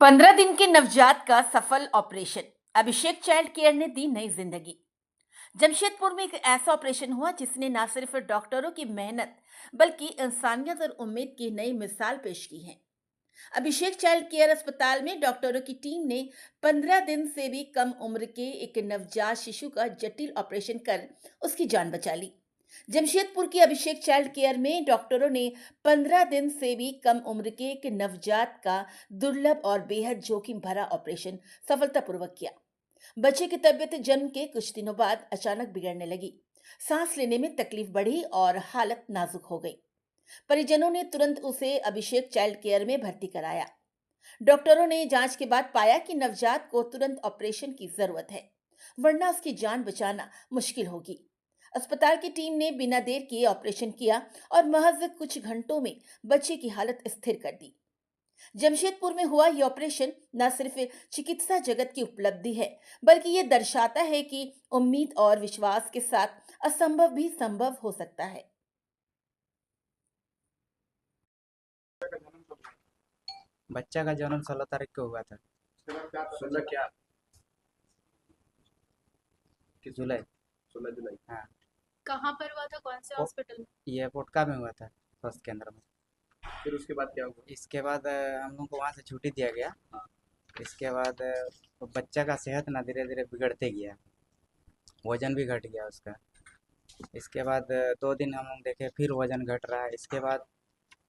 15 दिन के नवजात का सफल ऑपरेशन। अभिषेक चाइल्ड केयर ने दी नई जिंदगी। जमशेदपुर में एक ऐसा ऑपरेशन हुआ जिसने न सिर्फ डॉक्टरों की मेहनत बल्कि इंसानियत और उम्मीद की नई मिसाल पेश की है। अभिषेक चाइल्ड केयर अस्पताल में डॉक्टरों की टीम ने 15 दिन से भी कम उम्र के एक नवजात शिशु का जटिल ऑपरेशन कर उसकी जान बचा ली। जमशेदपुर की अभिषेक चाइल्ड केयर में डॉक्टरों ने 15 दिन से भी कम उम्र के एक नवजात का दुर्लभ और बेहद जोखिम भरा ऑपरेशन सफलतापूर्वक किया। बच्चे की तबीयत जन्म के कुछ दिनों बाद अचानक बिगड़ने लगी। सांस लेने में तकलीफ बढ़ी और हालत नाजुक हो गई। परिजनों ने तुरंत उसे अभिषेक चाइल्ड केयर में भर्ती कराया। डॉक्टरों ने जांच के बाद पाया कि नवजात को तुरंत ऑपरेशन की जरूरत है, वरना उसकी जान बचाना मुश्किल होगी। अस्पताल की टीम ने बिना देर किए ऑपरेशन किया और महज कुछ घंटों में बच्चे की हालत स्थिर कर दी। जमशेदपुर में हुआ यह ऑपरेशन न सिर्फ चिकित्सा जगत की उपलब्धि है, बल्कि ये दर्शाता है कि उम्मीद और विश्वास के साथ असंभव भी संभव हो सकता है। बच्चा का जन्म 16 तारीख को हुआ था। 16 क्या? जुलाई। 16 जुलाई। हाँ, कहाँ पर हुआ था? कौन से वो हॉस्पिटल में? ये पोटका में हुआ था, स्वास्थ्य केंद्र में। फिर उसके बाद क्या हुआ? इसके बाद हम लोग को वहाँ से छुट्टी दिया गया। इसके बाद वो बच्चा का सेहत ना धीरे धीरे बिगड़ते गया, वजन भी घट गया उसका। इसके बाद 2 दिन हम लोग देखे, फिर वजन घट रहा है। इसके बाद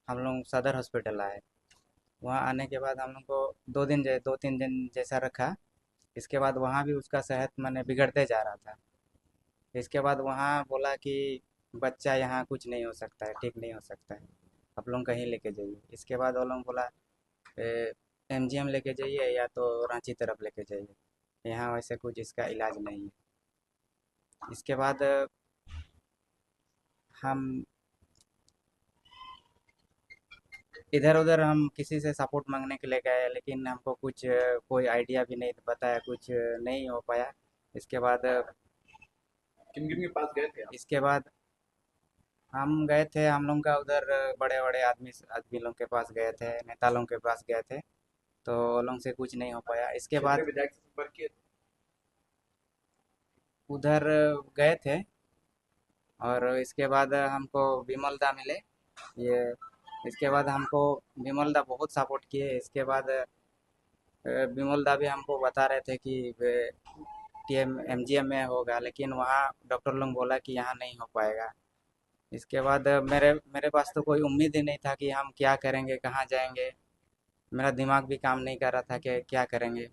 हम लोग सदर हॉस्पिटल आए। वहाँ आने के बाद हम लोग को 2 3 दिन जैसा रखा। इसके बाद वहाँ भी उसका सेहत माने बिगड़ते जा रहा था। इसके बाद वहाँ बोला कि बच्चा यहाँ कुछ नहीं हो सकता है, ठीक नहीं हो सकता है, आप लोग कहीं लेके जाइए। इसके बाद वो लोग बोला एमजीएम लेके जाइए या तो रांची तरफ लेके जाइए, यहाँ वैसे कुछ इसका इलाज नहीं है। इसके बाद हम इधर उधर हम किसी से सपोर्ट मांगने के लिए गए, लेकिन हमको कुछ कोई आइडिया भी नहीं बताया, कुछ नहीं हो पाया। इसके बाद किन किन के पास गए थे आप? इसके बाद हम गए थे, हम लोग का उधर बड़े बड़े आदमी आदमी लोग के पास गए थे, नेता लोग के पास गए थे, तो वो लोग से कुछ नहीं हो पाया। इसके क्षेत्रीय बाद विधायक से संपर्क किए थे? उधर गए थे और इसके बाद हमको विमल दा मिले। ये इसके बाद हमको विमल दा बहुत सपोर्ट किए। इसके बाद विमल दा भी हमको बता रहे थे कि टीएम एमजीएम में होगा, लेकिन वहाँ डॉक्टर लोग बोला कि यहाँ नहीं हो पाएगा। इसके बाद मेरे मेरे पास तो कोई उम्मीद ही नहीं था कि हम क्या करेंगे, कहाँ जाएंगे। मेरा दिमाग भी काम नहीं कर रहा था कि क्या करेंगे।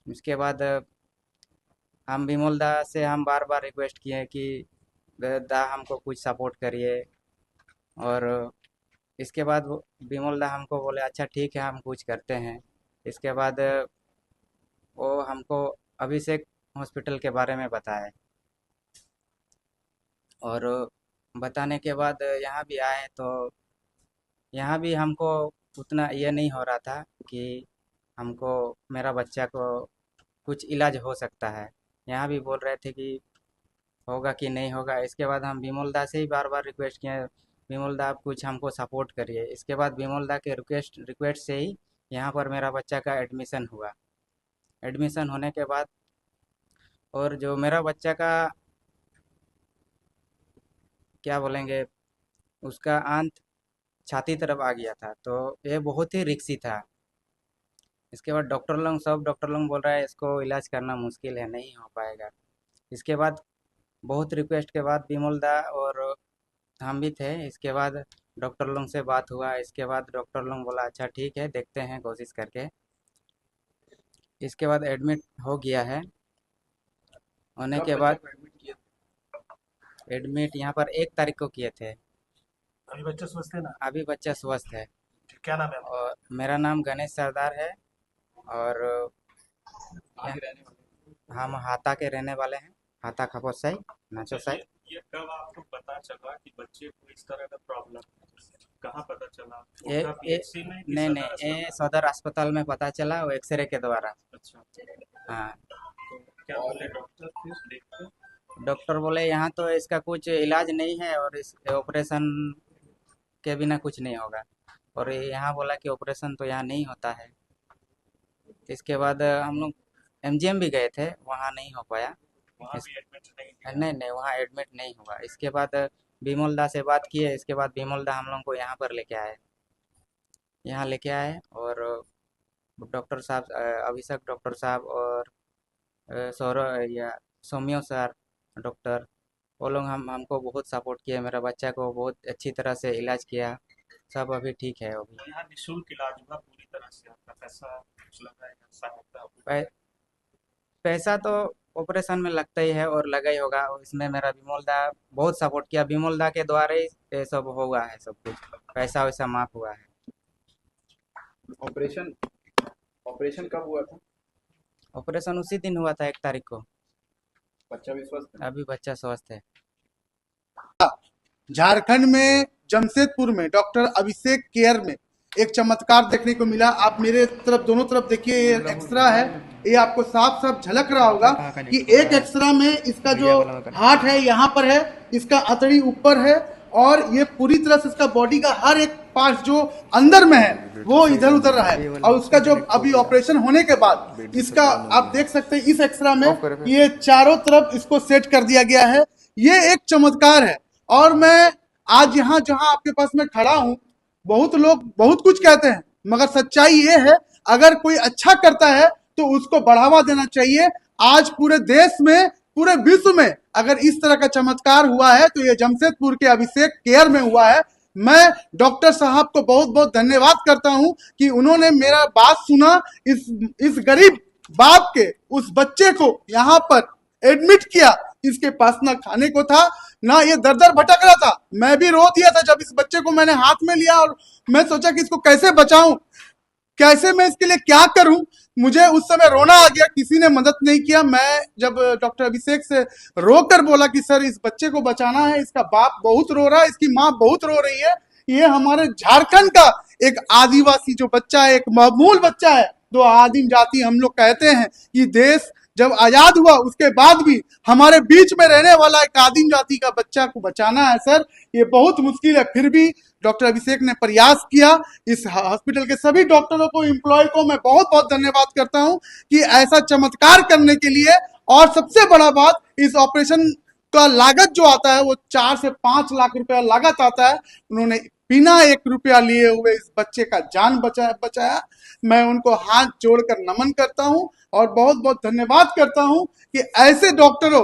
उसके बाद हम विमल दा से हम बार बार रिक्वेस्ट किए कि दा हमको कुछ सपोर्ट करिए। और इसके बाद विमल दा हमको बोले अच्छा ठीक है, हम कुछ करते हैं। इसके बाद वो हमको अभिषेक हॉस्पिटल के बारे में बताए और बताने के बाद यहाँ भी आए, तो यहाँ भी हमको उतना ये नहीं हो रहा था कि हमको मेरा बच्चा को कुछ इलाज हो सकता है। यहाँ भी बोल रहे थे कि होगा कि नहीं होगा। इसके बाद हम विमल दा से ही बार बार रिक्वेस्ट किए, विमल दा आप कुछ हमको सपोर्ट करिए। इसके बाद विमल दा के रिक्वेस्ट रिक्वेस्ट से ही यहाँ पर मेरा बच्चा का एडमिशन हुआ। एडमिशन होने के बाद और जो मेरा बच्चा का क्या बोलेंगे, उसका आंत छाती तरफ आ गया था, तो ये बहुत ही रिक्सी था। इसके बाद डॉक्टर लोग बोल रहा है इसको इलाज करना मुश्किल है, नहीं हो पाएगा। इसके बाद बहुत रिक्वेस्ट के बाद विमल दा और हम भी थे। इसके बाद डॉक्टर लोग से बात हुआ। इसके बाद डॉक्टर लोग बोला अच्छा ठीक है, देखते हैं कोशिश करके। इसके बाद एडमिट हो गया है। होने कब के बच्चे बाद को एडमिट किए थे? एडमिट यहाँ पर 1 तारीख को किए थे। अभी बच्चे स्वस्थ है ना? अभी बच्चा स्वस्थ है। क्या नाम है आपका? और मेरा नाम गणेश सरदार है और आगे रहने वाले? हम हाता के रहने वाले हैं, हाता खपोत साई, नाचो साई। ये कब आपको पता चला कि बच्चे को इस तरह का प्रॉब्लम है? कहाँ पता चला? ये उनका पीएचसी में कि नहीं सदर नहीं, ये अस्पताल? सदर अस्पताल में पता चला, वो एक्सरे के द्वारा। अच्छा, हाँ, तो क्या बोले डॉक्टर फिर देखते? डॉक्टर बोले यहाँ तो इसका कुछ इलाज नहीं है और इस ऑपरेशन के बिना कुछ नहीं होगा। और यहाँ बोला कि ऑपरेशन तो यहाँ नहीं होता है। इसके बाद हम लोग एमजीएम भी गए थे, वहाँ नहीं हो पाया। वहाँ इस- भी एडमिट नहीं किया। नहीं नहीं, वहाँ एडमिट नहीं हुआ। इसके बाद विमल दा से बात किए, इसके बाद विमल दा हम लोग को यहाँ पर लेके आए, यहाँ लेके आए। और डॉक्टर साहब, अभिषेक डॉक्टर साहब और सौरभ या सौम्य सर डॉक्टर, वो लोग हमको बहुत सपोर्ट किए, मेरा बच्चा को बहुत अच्छी तरह से इलाज किया, सब अभी ठीक है। अभी तो यहाँ निःशुल्क इलाज हुआ पूरी तरह से, आपका पैसा कुछ लगा या सहायता? पै- पैसा तो ऑपरेशन में लगता ही है और लगा ही होगा। और इसमें मेरा विमल दा बहुत सपोर्ट किया, विमल दा के द्वारा ही ये सब होगा है, सब कुछ पैसा वैसा माफ हुआ है। ऑपरेशन ऑपरेशन कब हुआ था? ऑपरेशन उसी दिन हुआ था, 1 तारीख को। बच्चा भी स्वस्थ है? अभी बच्चा स्वस्थ है। झारखंड में जमशेदपुर में डॉक्टर अभिषेक केयर में एक चमत्कार देखने को मिला। आप मेरे तरफ, दोनों तरफ देखिए, ये एक्सरा है, ये आपको साफ साफ झलक रहा होगा कि एक एक्सरा में इसका जो हार्ट है यहाँ पर है, इसका अतड़ी ऊपर है, और ये पूरी तरह से इसका बॉडी का हर एक पार्ट जो अंदर में है वो इधर उधर रहा है। और उसका जो अभी ऑपरेशन होने के बाद इसका आप देख सकते हैं, इस एक्सरा में ये चारों तरफ इसको सेट कर दिया गया है। ये एक चमत्कार है। और मैं आज यहाँ जहाँ आपके पास में खड़ा हूँ, बहुत लोग बहुत कुछ कहते हैं, मगर सच्चाई ये है, अगर कोई अच्छा करता है तो उसको बढ़ावा देना चाहिए। आज पूरे देश में, पूरे विश्व में अगर इस तरह का चमत्कार हुआ है तो ये जमशेदपुर के अभिषेक केयर में हुआ है। मैं डॉक्टर साहब को बहुत बहुत धन्यवाद करता हूं कि उन्होंने मेरा बात सुना, इस गरीब बाप के उस बच्चे को यहाँ पर एडमिट किया। इसके पास ना खाने को था, ना ये दर दर भटक रहा था। मैं भी रो दिया था जब इस बच्चे को मैंने हाथ में लिया, और मैं सोचा कि इसको कैसे बचाऊं, कैसे मैं इसके लिए क्या करूं। मुझे उस समय रोना आ गया, किसी ने मदद नहीं किया। मैं जब डॉक्टर अभिषेक से रोकर बोला कि सर इस बच्चे को बचाना है, इसका बाप बहुत रो रहा है, इसकी माँ बहुत रो रही है, ये हमारे झारखंड का एक आदिवासी जो बच्चा है, एक मामूल बच्चा है, जो आदिम जाति हम लोग कहते हैं कि देश जब आजाद हुआ उसके बाद भी हमारे बीच में रहने वाला एक आदिम जाति का बच्चा को बचाना है सर, ये बहुत मुश्किल है। फिर भी डॉक्टर अभिषेक ने प्रयास किया। इस हॉस्पिटल के सभी डॉक्टरों को, एम्प्लॉय को मैं बहुत बहुत धन्यवाद करता हूं कि ऐसा चमत्कार करने के लिए। और सबसे बड़ा बात, इस ऑपरेशन का लागत जो आता है वो 4 से 5 लाख रुपया लागत आता है। उन्होंने बिना 1 रुपया लिए हुए इस बच्चे का जान बचाया। मैं उनको हाथ जोड़कर नमन करता हूं और बहुत बहुत धन्यवाद करता हूं कि ऐसे डॉक्टरों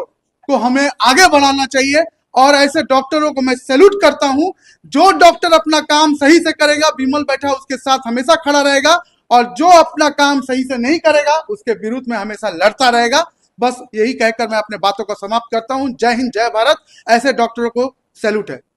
को हमें आगे बढ़ाना चाहिए। और ऐसे डॉक्टरों को मैं सैल्यूट करता हूं। जो डॉक्टर अपना काम सही से करेगा, विमल बैठा उसके साथ हमेशा खड़ा रहेगा, और जो अपना काम सही से नहीं करेगा उसके विरुद्ध में हमेशा लड़ता रहेगा। बस यही कहकर मैं अपने बातों को समाप्त करता हूं। जय हिंद, जय भारत। ऐसे डॉक्टरों को सैल्यूट है।